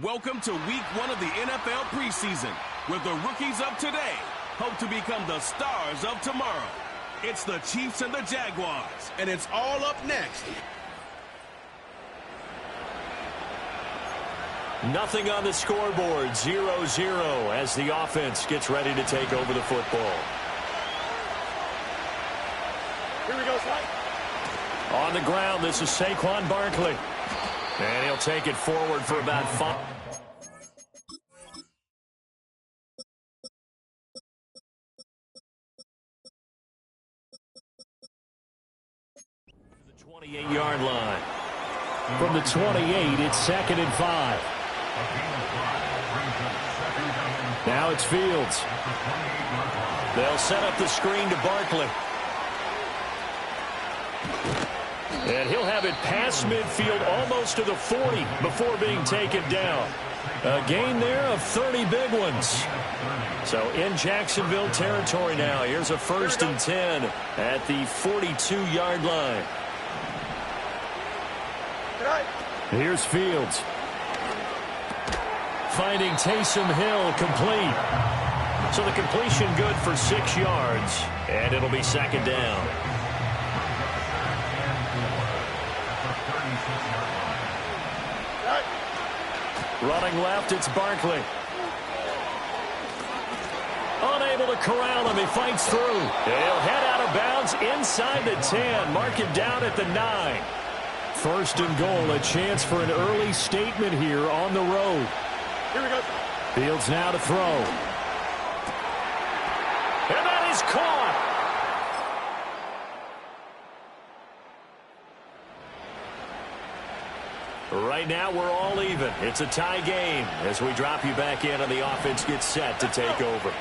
Welcome to week 1 of the NFL preseason, where the rookies of today hope to become the stars of tomorrow. It's the Chiefs and the Jaguars, and it's all up next. Nothing on the scoreboard, 0-0 as the offense gets ready to take over the football. Here we go, Slide. On the ground, this is Saquon Barkley. And he'll take it forward for about 5. The 28-yard line. From the 28, it's 2nd and 5. Now it's Fields. They'll set up the screen to Barkley. And he'll have it past midfield almost to the 40 before being taken down. A gain there of 30 big ones. So in Jacksonville territory now. Here's a 1st and 10 at the 42-yard line. Here's Fields. Finding Taysom Hill complete. So the completion good for 6 yards. And it'll be 2nd down. Running left, it's Barkley. Unable to corral him, he fights through. He'll head out of bounds inside the 10. Mark it down at the 9. 1st and goal, a chance for an early statement here on the road. Here we go. Fields now to throw. And that is caught. Right now, we're all even. It's a tie game as we drop you back in and the offense gets set to take over.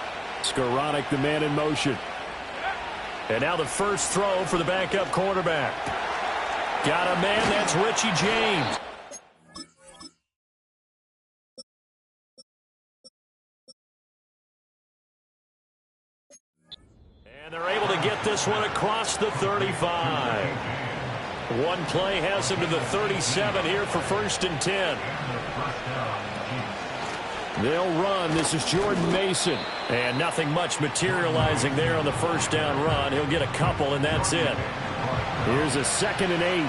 Skoranek, the man in motion. And now the first throw for the backup quarterback. Got a man, that's Richie James. And they're able to get this one across the 35. One play has him to the 37 here for 1st and 10. They'll run. This is Jordan Mason. And nothing much materializing there on the 1st down run. He'll get a couple, and that's it. Here's a 2nd and 8.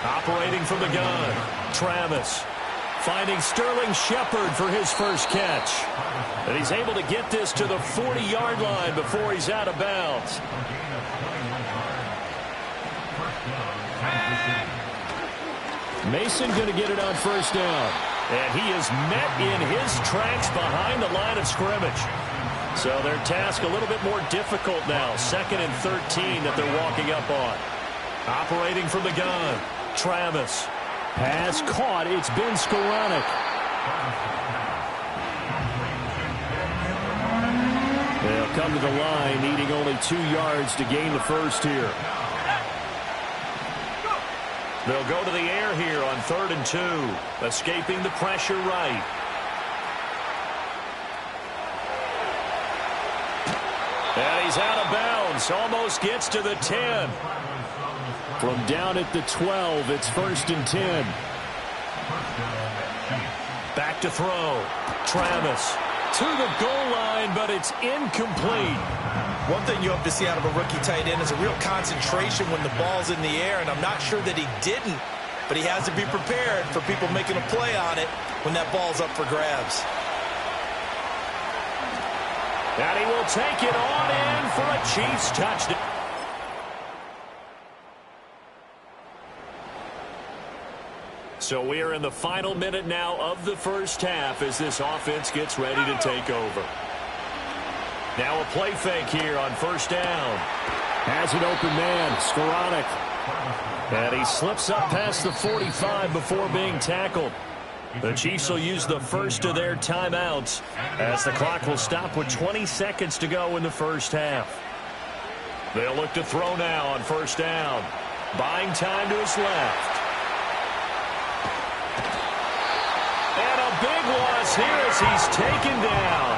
Operating from the gun, Travis. Finding Sterling Shepard for his first catch. And he's able to get this to the 40-yard line before he's out of bounds. Mason going to get it on 1st down. And he is met in his tracks behind the line of scrimmage. So their task a little bit more difficult now. 2nd and 13 that they're walking up on. Operating from the gun, Travis. Pass caught. It's been Skoranek. They'll come to the line, needing only 2 yards to gain the first here. They'll go to the air here on 3rd and 2. Escaping the pressure right. And he's out of bounds. Almost gets to the 10. From down at the 12, it's 1st and 10. Back to throw. Travis to the goal line, but it's incomplete. One thing you hope to see out of a rookie tight end is a real concentration when the ball's in the air, and I'm not sure that he didn't, but he has to be prepared for people making a play on it when that ball's up for grabs. And he will take it on in for a Chiefs touchdown. So we are in the final minute now of the first half as this offense gets ready to take over. Now a play fake here on 1st down. Has an open man, Skoranek. And he slips up past the 45 before being tackled. The Chiefs will use the first of their timeouts as the clock will stop with 20 seconds to go in the first half. They'll look to throw now on 1st down. Buying time to his left. And a big loss here as he's taken down.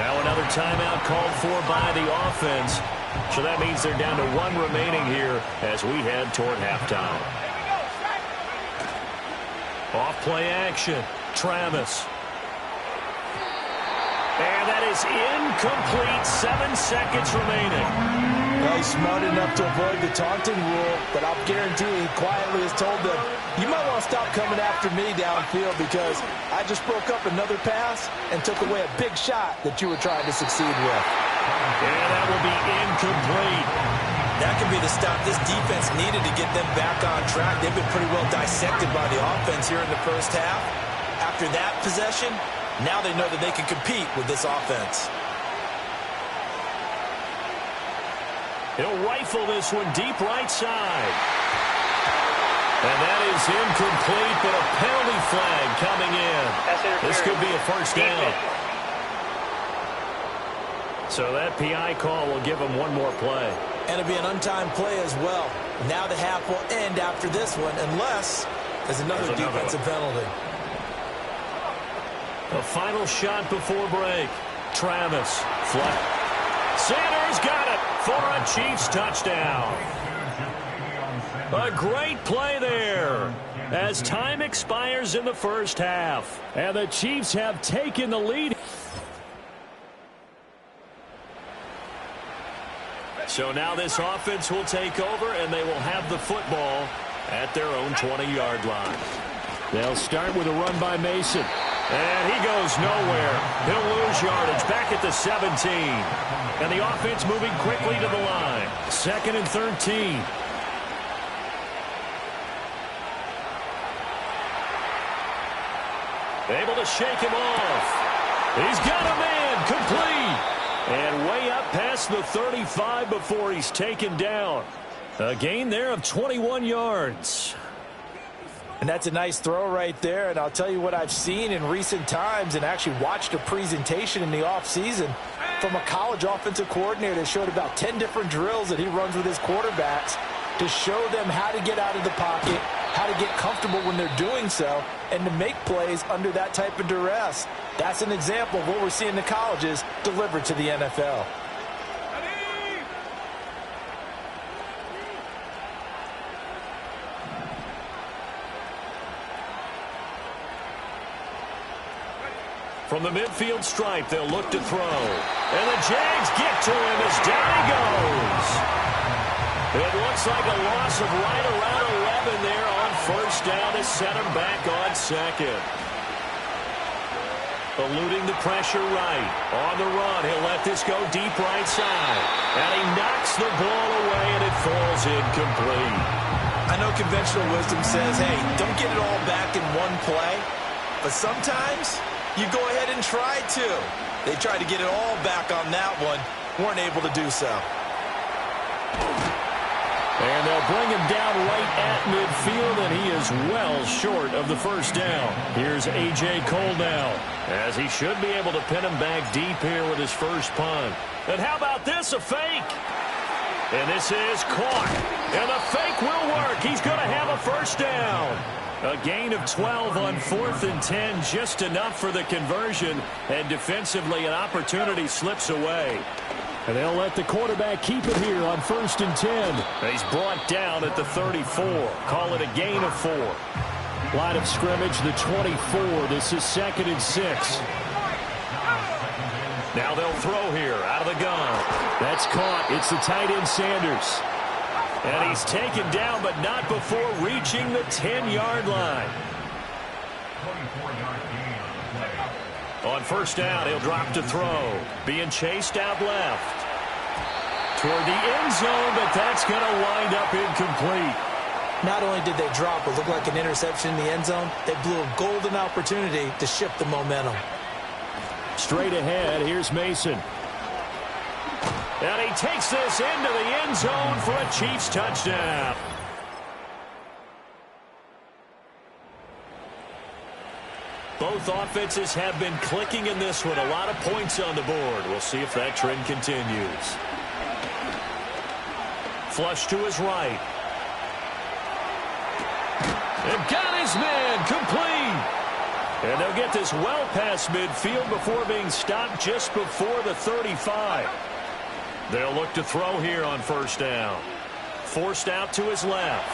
Now another timeout called for by the offense. So that means they're down to 1 remaining here as we head toward halftime. Off play action. Travis. And that is incomplete. 7 seconds remaining. Well, he's smart enough to avoid the taunting rule, but I'll guarantee he quietly has told them, you might want to stop coming after me downfield because I just broke up another pass and took away a big shot that you were trying to succeed with. And that will be incomplete. That could be the stop this defense needed to get them back on track. They've been pretty well dissected by the offense here in the first half. After that possession, now they know that they can compete with this offense. He'll rifle this one deep right side. And that is incomplete, but a penalty flag coming in. This could be a first down. So that PI call will give him one more play. And it'll be an untimed play as well. Now the half will end after this one, unless there's another defensive penalty. A final shot before break. Travis. Flat. Sanders got it for a Chiefs touchdown. A great play there as time expires in the first half. And the Chiefs have taken the lead. So now this offense will take over, and they will have the football at their own 20-yard line. They'll start with a run by Mason. And he goes nowhere. He'll lose yardage back at the 17. And the offense moving quickly to the line. 2nd and 13. Able to shake him off. He's got a man complete. And way up past the 35 before he's taken down. A gain there of 21 yards. And that's a nice throw right there. And I'll tell you what I've seen in recent times and actually watched a presentation in the offseason from a college offensive coordinator that showed about 10 different drills that he runs with his quarterbacks to show them how to get out of the pocket, how to get comfortable when they're doing so, and to make plays under that type of duress. That's an example of what we're seeing the colleges deliver to the NFL. From the midfield stripe, they'll look to throw. And the Jags get to him as down he goes. It looks like a loss of right around 11 there on first down to set him back on second. Eluding the pressure right. On the run, he'll let this go deep right side. And he knocks the ball away, and it falls incomplete. I know conventional wisdom says, hey, don't get it all back in one play. But sometimes you go ahead and try to. They tried to get it all back on that one. Weren't able to do so. And they'll bring him down right at midfield, and he is well short of the first down. Here's A.J. Cole now, as he should be able to pin him back deep here with his first punt. And how about this, a fake? And this is caught. And the fake will work. He's going to have a first down. A gain of 12 on 4th and 10, just enough for the conversion. And defensively, an opportunity slips away. And they'll let the quarterback keep it here on 1st and 10. He's brought down at the 34. Call it a gain of 4. Line of scrimmage, the 24. This is 2nd and 6. Now they'll throw here out of the gun. That's caught. It's the tight end Sanders. And he's taken down, but not before reaching the 10-yard line. On first down, he'll drop to throw. Being chased out left. Toward the end zone, but that's going to wind up incomplete. Not only did they drop what looked like an interception in the end zone, they blew a golden opportunity to shift the momentum. Straight ahead, here's Mason. And he takes this into the end zone for a Chiefs touchdown. Both offenses have been clicking in this one. A lot of points on the board. We'll see if that trend continues. Flush to his right. And got his man complete. And they'll get this well past midfield before being stopped just before the 35. They'll look to throw here on first down. Forced out to his left.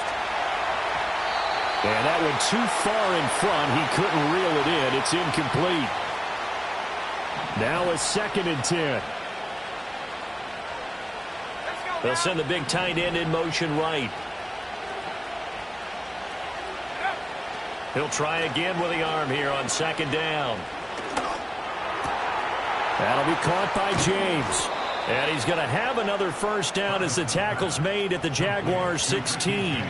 And that one too far in front. He couldn't reel it in. It's incomplete. Now a 2nd and 10. They'll send the big tight end in motion right. He'll try again with the arm here on 2nd down. That'll be caught by James. And he's going to have another first down as the tackle's made at the Jaguars' 16.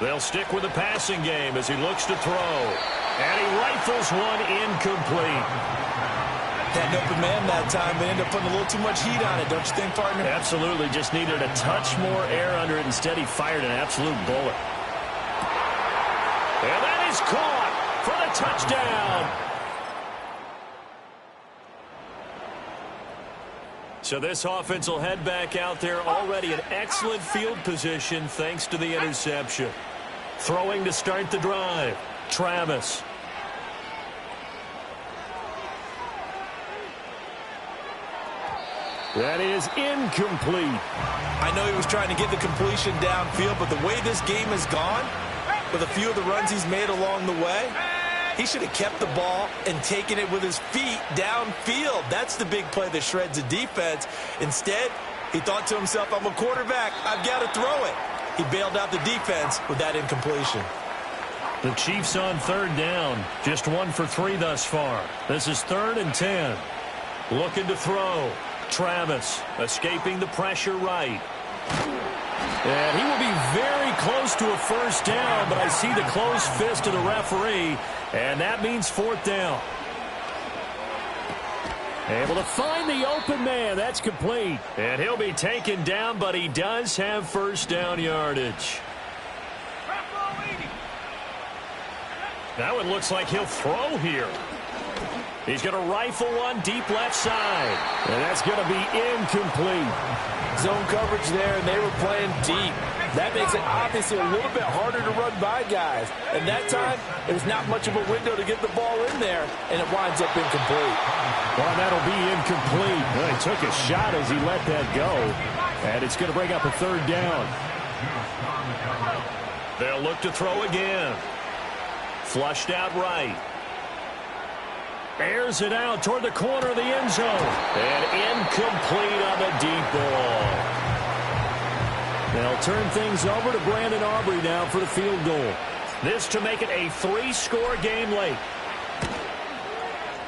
They'll stick with the passing game as he looks to throw. And he rifles one incomplete. Had an open man that time, but ended up putting a little too much heat on it, don't you think, partner? Absolutely. Just needed a touch more air under it. Instead, he fired an absolute bullet. And that is caught for the touchdown. So this offense will head back out there already in excellent field position thanks to the interception. Throwing to start the drive. Travis. That is incomplete. I know he was trying to get the completion downfield, but the way this game has gone, with a few of the runs he's made along the way, he should have kept the ball and taken it with his feet downfield. That's the big play that shreds the defense. Instead, he thought to himself, I'm a quarterback. I've got to throw it. He bailed out the defense with that incompletion. The Chiefs on 3rd down. Just 1 for 3 thus far. This is 3rd and 10. Looking to throw. Travis escaping the pressure right. And he will be very close to a first down, but I see the closed fist of the referee, and that means 4th down. Able to find the open man. That's complete. And he'll be taken down, but he does have first down yardage. That one looks like he'll throw here. He's going to rifle one deep left side. And that's going to be incomplete. Zone coverage there, and they were playing deep. That makes it obviously a little bit harder to run by guys. And that time, there's not much of a window to get the ball in there, and it winds up incomplete. Well, that'll be incomplete. Well, he took a shot as he let that go. And it's going to bring up a 3rd down. They'll look to throw again. Flushed out right. Airs it out toward the corner of the end zone. And incomplete on the deep ball. They'll turn things over to Brandon Aubrey now for the field goal. This to make it a 3-score game late.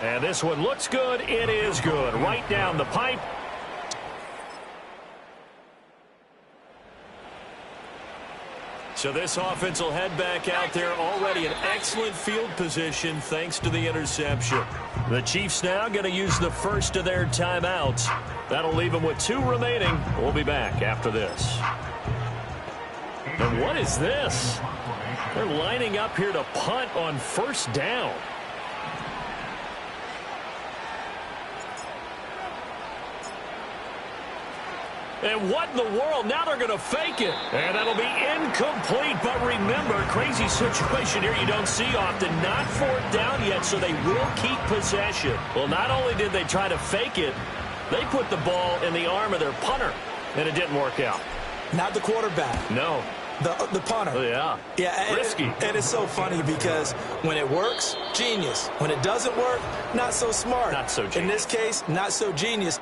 And this one looks good. It is good. Right down the pipe. So this offense will head back out there already in excellent field position thanks to the interception. The Chiefs now going to use the first of their timeouts. That'll leave them with 2 remaining. We'll be back after this. And what is this? They're lining up here to punt on first down. And what in the world? Now they're going to fake it. And that'll be incomplete. But remember, crazy situation here you don't see often. Not 4th down yet, so they will keep possession. Well, not only did they try to fake it, they put the ball in the arm of their punter, and it didn't work out. Not the quarterback. No. The punter. Oh, yeah. Yeah, risky. And it's so funny because when it works, genius. When it doesn't work, not so smart. Not so genius. In this case, not so genius.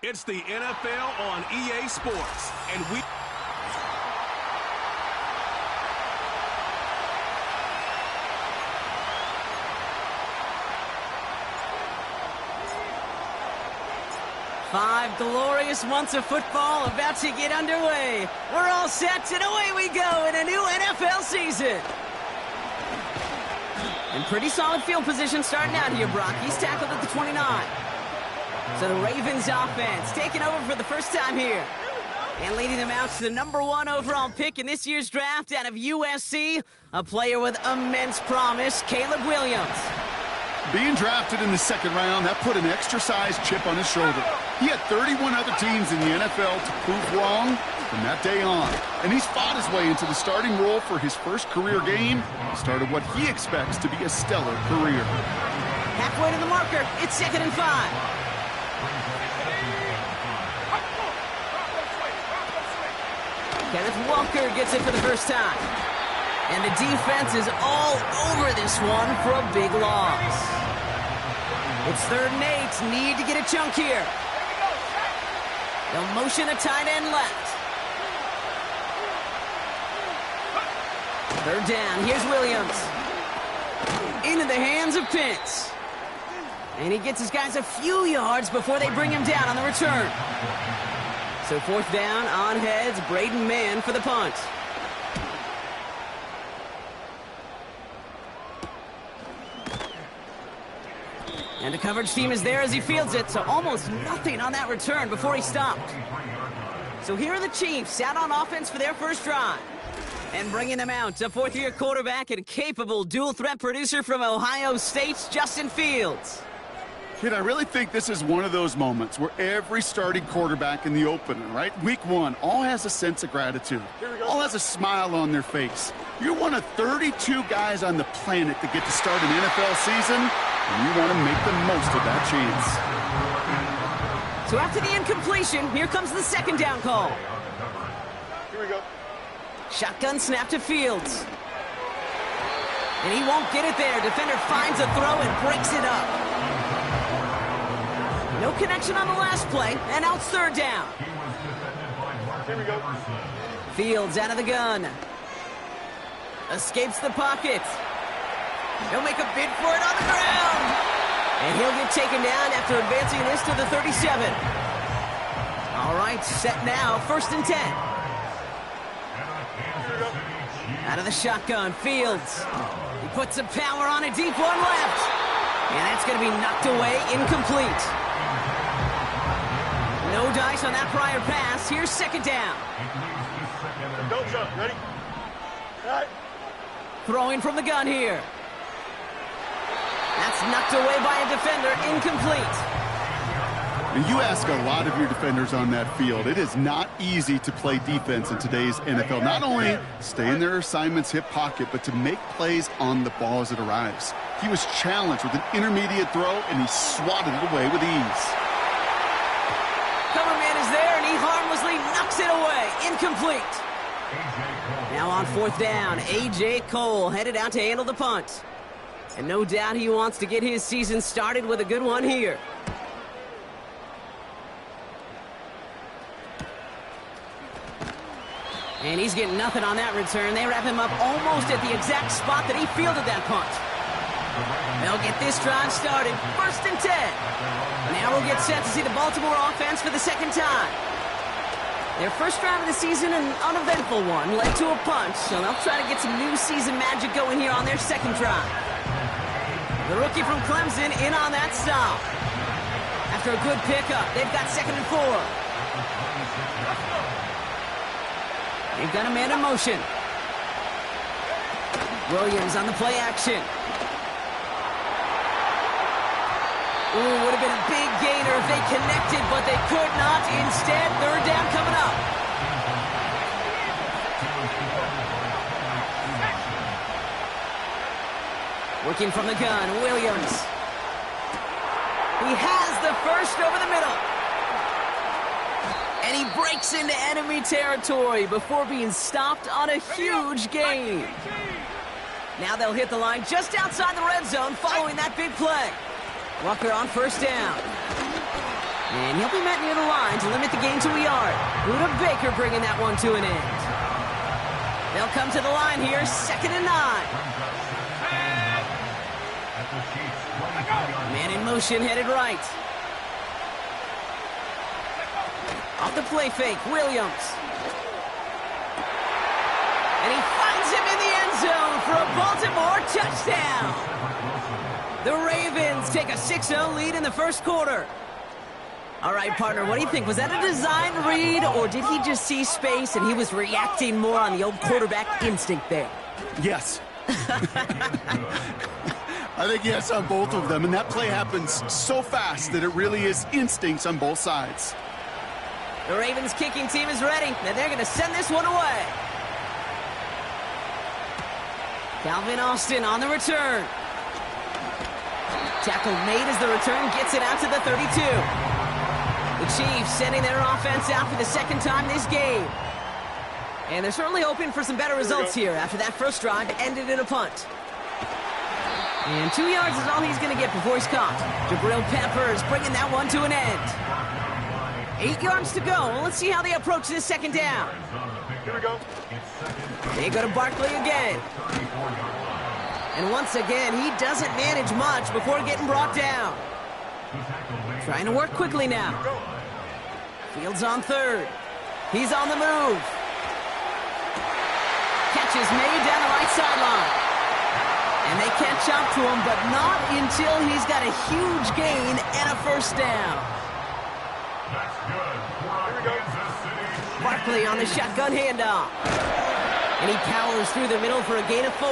It's the NFL on EA Sports, and we... Five glorious months of football about to get underway. We're all set, and away we go in a new NFL season. And pretty solid field position starting out here, Brock. He's tackled at the 29. So the Ravens offense taking over for the first time here. And leading them out to the #1 overall pick in this year's draft out of USC, a player with immense promise, Caleb Williams. Being drafted in the second round, that put an extra-sized chip on his shoulder. He had 31 other teams in the NFL to prove wrong from that day on. And he's fought his way into the starting role for his first career game. He started what he expects to be a stellar career. Halfway to the marker, it's 2nd and 5. Kenneth Walker gets it for the first time. And the defense is all over this one for a big loss. It's 3rd and 8. Need to get a chunk here. They'll motion a tight end left. 3rd down. Here's Williams. Into the hands of Pitts. And he gets his guys a few yards before they bring him down on the return. So 4th down, on heads, Braden Mann for the punt. And the coverage team is there as he fields it, so almost nothing on that return before he stopped. So here are the Chiefs out on offense for their first drive. And bringing them out, a 4th-year quarterback and capable dual-threat producer from Ohio State's Justin Fields. Kid, I really think this is one of those moments where every starting quarterback in the opener, right? Week 1, all has a sense of gratitude. All has a smile on their face. You're one of 32 guys on the planet that get to start an NFL season, and you want to make the most of that chance. So after the incompletion, here comes the 2nd down call. Here we go. Shotgun snap to Fields. And he won't get it there. Defender finds a throw and breaks it up. No connection on the last play, and now it's 3rd down. Here we go. Fields out of the gun. Escapes the pocket. He'll make a bid for it on the ground. And he'll get taken down after advancing this to the 37. All right, set now, 1st and 10. Out of the shotgun, Fields. He puts some power on a deep one left. And that's going to be knocked away, incomplete. No dice on that prior pass. Here's 2nd down. Don't jump. Ready? All right. Throwing from the gun here. That's knocked away by a defender, incomplete. And you ask a lot of your defenders on that field. It is not easy to play defense in today's NFL. Not only stay in their assignment's hip pocket, but to make plays on the ball as it arrives. He was challenged with an intermediate throw, and he swatted it away with ease. Cover man is there, and he harmlessly knocks it away. Incomplete. Now on 4th down, A.J. Cole headed out to handle the punt. And no doubt he wants to get his season started with a good one here. And he's getting nothing on that return. They wrap him up almost at the exact spot that he fielded that punt. They'll get this drive started. 1st and 10. Now we'll get set to see the Baltimore offense for the 2nd time. Their first drive of the season, an uneventful one, led to a punt, so they'll try to get some new season magic going here on their 2nd drive. The rookie from Clemson in on that stop. After a good pickup, they've got 2nd and 4. They've got a man in motion. Williams on the play action. Ooh, would have been a big gainer if they connected, but they could not. Instead, 3rd down coming up. Working from the gun, Williams. He has the first over the middle. And he breaks into enemy territory before being stopped on a huge gain. Now they'll hit the line just outside the red zone following that big play. Walker on 1st down. And he'll be met near the line to limit the gain to a yard. Buda Baker bringing that one to an end. They'll come to the line here, 2nd and 9. Man in motion, headed right. Off the play fake, Williams. And he finds him in the end zone for a Baltimore touchdown. The Ravens take a 6-0 lead in the 1st quarter. All right, partner, what do you think? Was that a design read, or did he just see space and he was reacting more on the old quarterback instinct there? Yes. I think yes on both of them, and that play happens so fast that it really is instincts on both sides. The Ravens kicking team is ready, and they're going to send this one away. Calvin Austin on the return. Tackle made as the return gets it out to the 32. The Chiefs sending their offense out for the 2nd time this game. And they're certainly hoping for some better results here after that first drive ended in a punt. And 2 yards is all he's going to get before he's caught. Jabril Peppers bringing that one to an end. 8 yards to go. Let's see how they approach this 2nd down. Here we go. They go to Barkley again. And once again, he doesn't manage much before getting brought down. Trying to work quickly now. Fields on 3rd. He's on the move. Catch is made down the right sideline. And they catch up to him, but not until he's got a huge gain and a 1st down. Barkley on the shotgun handoff. And he powers through the middle for a gain of 4.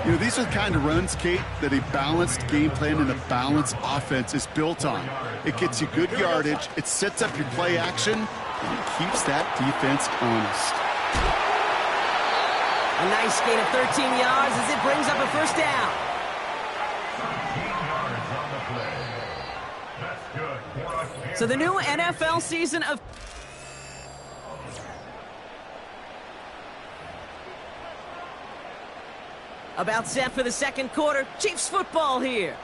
You know, these are the kind of runs, Kate, that a balanced game plan and a balanced offense is built on. It gets you good yardage, it sets up your play action, and it keeps that defense honest. A nice gain of 13 yards as it brings up a 1st down. So the new NFL season of... About set for the 2nd quarter. Chiefs football here.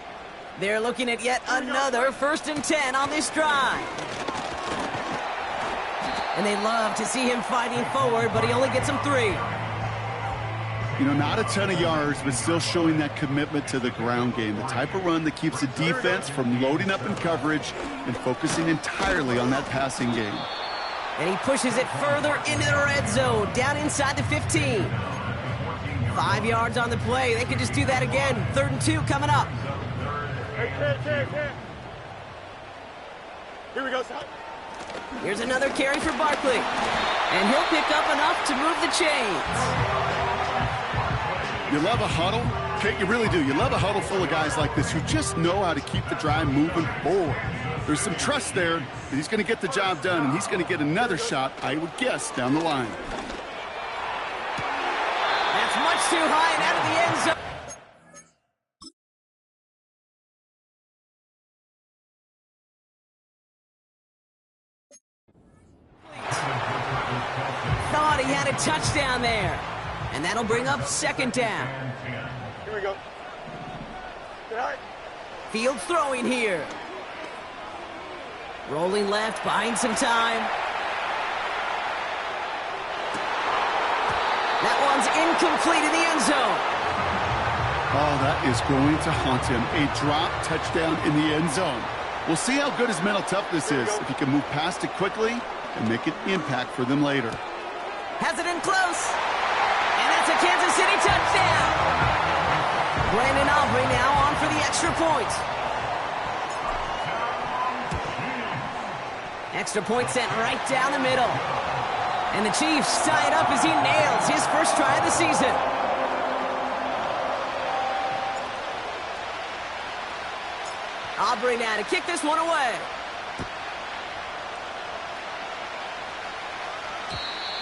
They're looking at yet another 1st and 10 on this drive. And they love to see him fighting forward, but he only gets them 3. You know, not a ton of yards, but still showing that commitment to the ground game. The type of run that keeps the defense from loading up in coverage and focusing entirely on that passing game. And he pushes it further into the red zone, down inside the 15. 5 yards on the play. They could just do that again. 3rd and 2 coming up. Here we go, son. Here's another carry for Barkley. And he'll pick up enough to move the chains. You love a huddle? Kate, you really do. You love a huddle full of guys like this who just know how to keep the drive moving forward. There's some trust there that he's going to get the job done, and he's going to get another shot, I would guess, down the line. That's much too high and out of the end zone. Thought he had a touchdown there. And that'll bring up 2nd down. Here we go. Good night. Fields throwing here. Rolling left, buying some time. That one's incomplete in the end zone. Oh, that is going to haunt him. A drop touchdown in the end zone. We'll see how good his mental toughness is, if he can move past it quickly and make an impact for them later. Has it in close. And that's a Kansas City touchdown. Brandon Aubrey now on for the extra point. Extra point sent right down the middle. And the Chiefs tie it up as he nails his first try of the season. Aubrey now to kick this one away.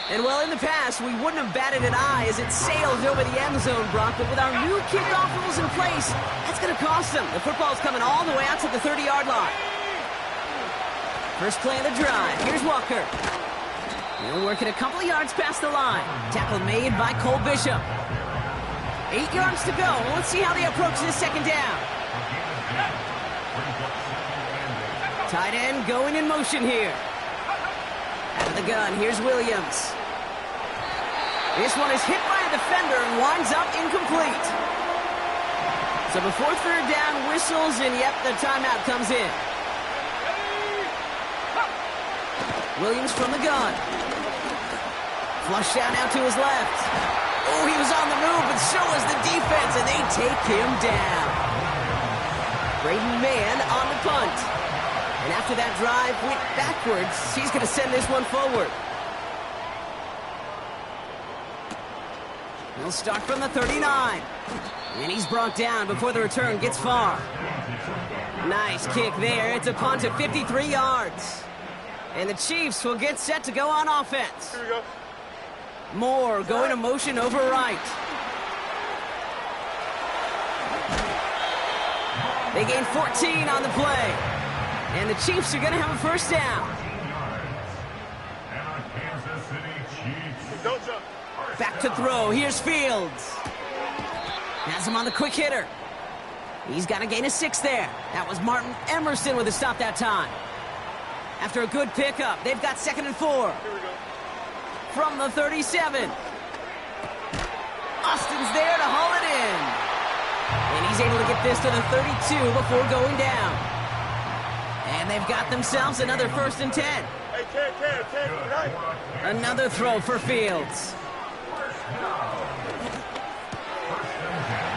And well, in the past, we wouldn't have batted an eye as it sails over the end zone, Brock. But with our new kickoff rules in place, that's going to cost them. The football's coming all the way out to the 30-yard line. First play of the drive. Here's Walker. He'll work it a couple of yards past the line. Tackle made by Cole Bishop. 8 yards to go. Let's see how they approach this second down. Tight end going in motion here. Out of the gun, here's Williams. This one is hit by a defender and winds up incomplete. So before third down whistles, and yep, the timeout comes in. Williams from the gun. Flush down out to his left. Oh, he was on the move, but so was the defense, and they take him down. Braden Mann on the punt. And after that drive went backwards, he's going to send this one forward. He'll start from the 39. And he's brought down before the return gets far. Nice kick there. It's a punt of 53 yards. And the Chiefs will get set to go on offense. Here we go. Moore going to motion over right. They gain 14 on the play. And the Chiefs are going to have a first down. Don't jump. Back to throw. Here's Fields. Has him on the quick hitter. He's got to gain a 6 there. That was Martin Emerson with a stop that time. After a good pickup, they've got 2nd and 4. Here we go. From the 37. Austin's there to haul it in. And he's able to get this to the 32 before going down. And they've got themselves another 1st and 10. Hey, Ted, right. Another throw for Fields.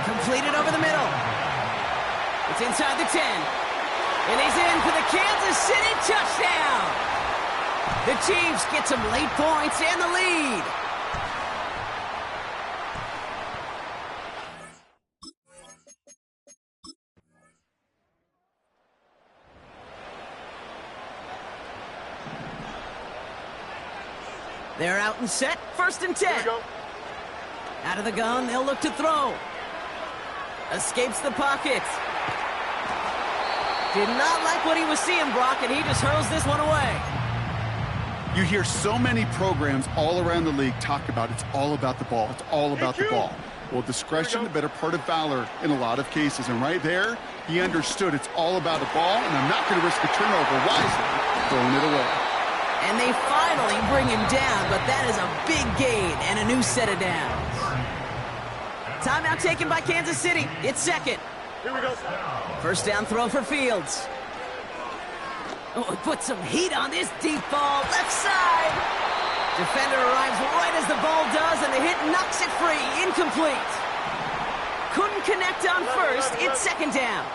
Completed over the middle. It's inside the 10. And he's in for the Kansas City touchdown. The Chiefs get some late points and the lead. They're out and set. 1st and 10. Here we go. Out of the gun, they'll look to throw. Escapes the pocket. Did not like what he was seeing, Brock, and he just hurls this one away. You hear so many programs all around the league talk about it's all about the ball. It's all about the ball. Well, discretion, the better part of valor in a lot of cases. And right there, he understood it's all about the ball, and I'm not going to risk a turnover wisely, throwing it away. And they finally bring him down, but that is a big gain and a new set of downs. Timeout taken by Kansas City. It's 2nd. Here we go. First down throw for Fields. Oh, put some heat on this deep ball. Left side. Defender arrives right as the ball does, and the hit knocks it free. Incomplete. Couldn't connect on first. It's 2nd down.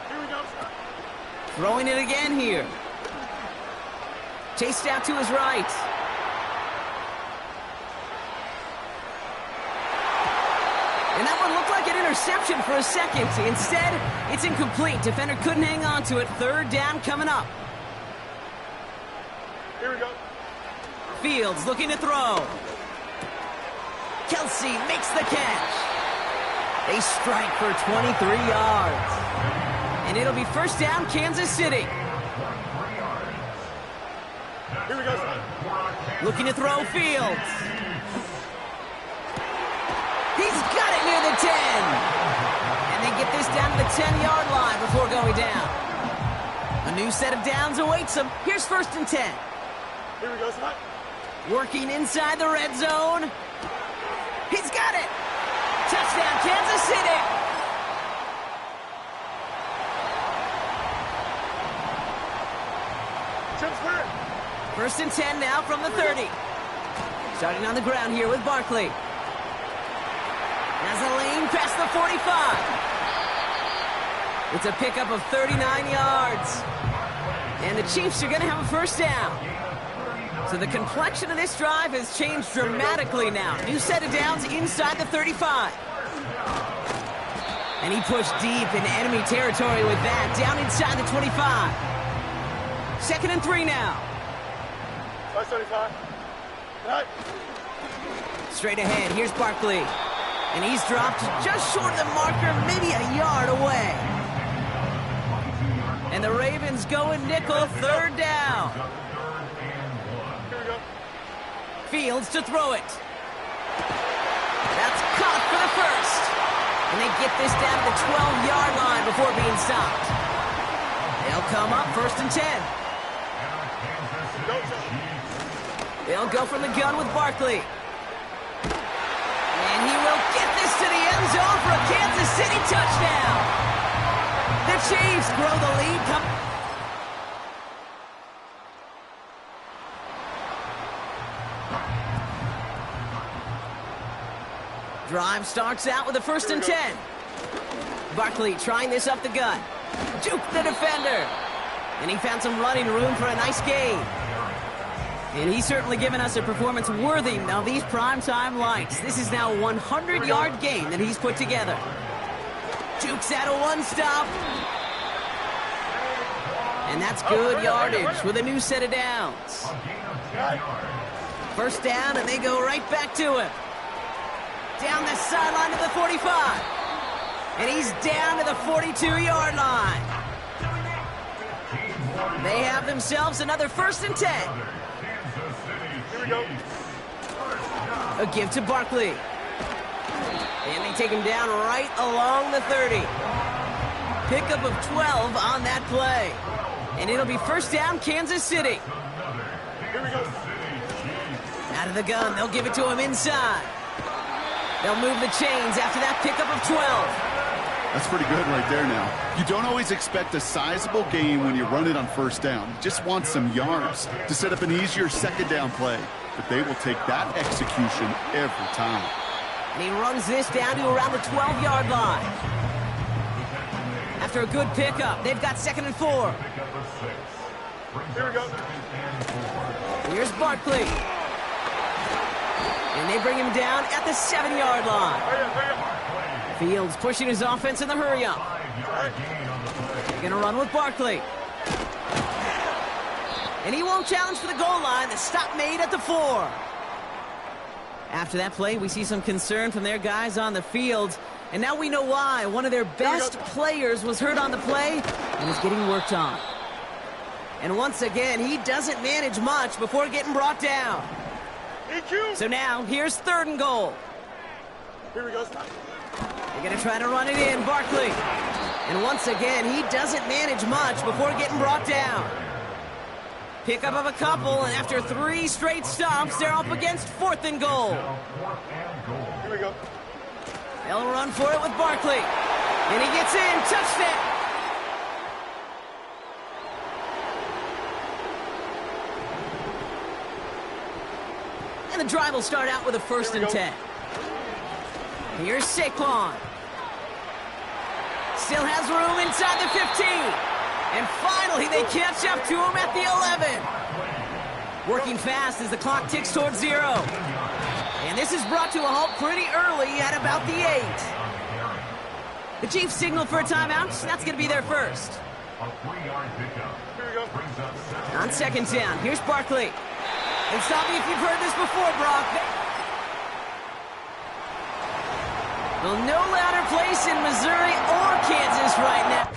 Here we go. Throwing it again here. Chased out to his right. And that one looked like an interception for a second. Instead, it's incomplete. Defender couldn't hang on to it. 3rd down coming up. Here we go. Fields looking to throw. Kelsey makes the catch. They strike for 23 yards. And it'll be 1st down, Kansas City. Here we go. Looking to throw Fields. He's got it near the 10. And they get this down to the 10-yard line before going down. A new set of downs awaits them. Here's 1st and 10. Here we go, son. Working inside the red zone. He's got it. Touchdown, Kansas City. Chip's clear. 1st and 10 now from the 30. Starting on the ground here with Barkley. Has a lane past the 45. It's a pickup of 39 yards. And the Chiefs are going to have a first down. So the complexion of this drive has changed dramatically now. New set of downs inside the 35. And he pushed deep into enemy territory with that, down inside the 25. 2nd and 3 now. 575. Straight ahead, here's Barkley. And he's dropped just short of the marker, maybe a yard away. And the Ravens go in nickel, 3rd down. Here we go. Fields to throw it. That's caught for the first. And they get this down to the 12-yard line before being stopped. They'll come up 1st and 10. They'll go from the gun with Barkley. And he will get this to the end zone for a Kansas City touchdown. The Chiefs grow the lead. Drive starts out with a 1st and 10. Barkley trying this up the gut. Juke the defender. And he found some running room for a nice gain. And he's certainly given us a performance worthy of these primetime lights. This is now a 100-yard game that he's put together. Jukes out a one-stop. And that's good yardage with a new set of downs. First down, and they go right back to him. Down the sideline to the 45. And he's down to the 42-yard line. They have themselves another 1st and 10. Here we go. A give to Barkley. And they take him down right along the 30. Pickup of 12 on that play. And it'll be 1st down, Kansas City. Here we go. Out of the gun, they'll give it to him inside. They'll move the chains after that pickup of 12. That's pretty good right there now. You don't always expect a sizable gain when you run it on 1st down. You just want some yards to set up an easier 2nd down play. But they will take that execution every time. And he runs this down to around the 12-yard line. After a good pickup, they've got 2nd and 4. Here we go. Here's Barkley. And they bring him down at the 7-yard line. Hurry up. Fields pushing his offense in the hurry-up. They're going to run with Barkley. And he won't challenge for the goal line. The stop made at the 4. After that play, we see some concern from their guys on the field. And now we know why. One of their best players was hurt on the play and is getting worked on. And once again, he doesn't manage much before getting brought down. So now, here's 3rd and goal. Here we go. They're going to try to run it in, Barkley. And once again, he doesn't manage much before getting brought down. Pickup of a couple, and after 3 straight stops, they're up against 4th and goal. Here we go. They'll run for it with Barkley. And he gets in, touchdown. And the drive will start out with a 1st and 10. Here's Saquon. Still has room inside the 15. And finally, they catch up to him at the 11. Working fast as the clock ticks towards 0. And this is brought to a halt pretty early at about the 8. The Chiefs signal for a timeout. That's going to be their first. On 2nd down, here's Barkley. And stop me if you've heard this before, Brock. Well, no louder place in Missouri or Kansas right now.